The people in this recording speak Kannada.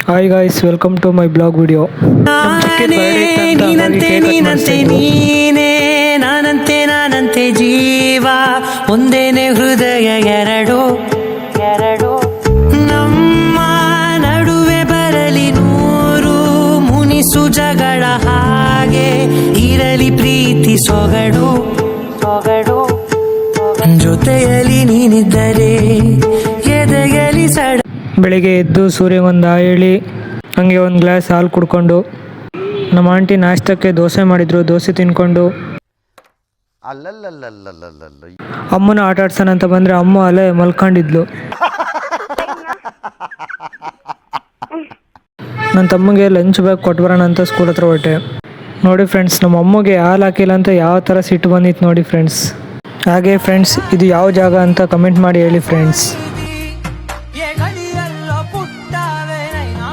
Hi guys, welcome to my blog video. ನಾನಂತೆ ಜೀವ ಒಂದೇನೆ ಹೃದಯ ಎರಡು ನಮ್ಮ ನಡುವೆ ಬರಲಿ ನೂರು ಮುನಿಸು ಜಗಳ ಹಾಗೆ ಇರಲಿ ಪ್ರೀತಿ ಸೊಗಡು ಜೊತೆಯಲ್ಲಿ ನೀನಿದ್ದರೆ ಎದೆಯಲಿ ಸಡ. ಬೆಳಿಗ್ಗೆ ಎದ್ದು ಸೂರ್ಯಗೊಂದು ಹೇಳಿ ಹಂಗೆ ಒಂದು ಗ್ಲಾಸ್ ಹಾಲು ಕುಡ್ಕೊಂಡು, ನಮ್ಮ ಆಂಟಿ ನಾಷ್ಟಕ್ಕೆ ದೋಸೆ ಮಾಡಿದ್ರು, ದೋಸೆ ತಿನ್ಕೊಂಡು ಅಮ್ಮನ ಆಟ ಆಡ್ಸೋಣ ಅಂತ ಬಂದರೆ ಅಮ್ಮ ಅಲ್ಲೇ ಮಲ್ಕೊಂಡಿದ್ಲು. ನನ್ನ ತಮ್ಮಗೆ ಲಂಚ್ ಬ್ಯಾಗ್ ಕೊಟ್ಬರೋಣ ಅಂತ ಸ್ಕೂಲ್ ಹತ್ರ ಹೊರಟೆ. ನೋಡಿ ಫ್ರೆಂಡ್ಸ್, ನಮ್ಮ ಅಮ್ಮಗೆ ಹಾಲು ಹಾಕಿಲ್ಲ ಅಂತ ಯಾವ ಥರ ಸಿಟ್ಟು ಬಂದಿತ್ತು ನೋಡಿ ಫ್ರೆಂಡ್ಸ್. ಹಾಗೆ ಫ್ರೆಂಡ್ಸ್, ಇದು ಯಾವ ಜಾಗ ಅಂತ ಕಮೆಂಟ್ ಮಾಡಿ ಹೇಳಿ ಫ್ರೆಂಡ್ಸ್. ಪುಟ್ಟವೇನೈನಾ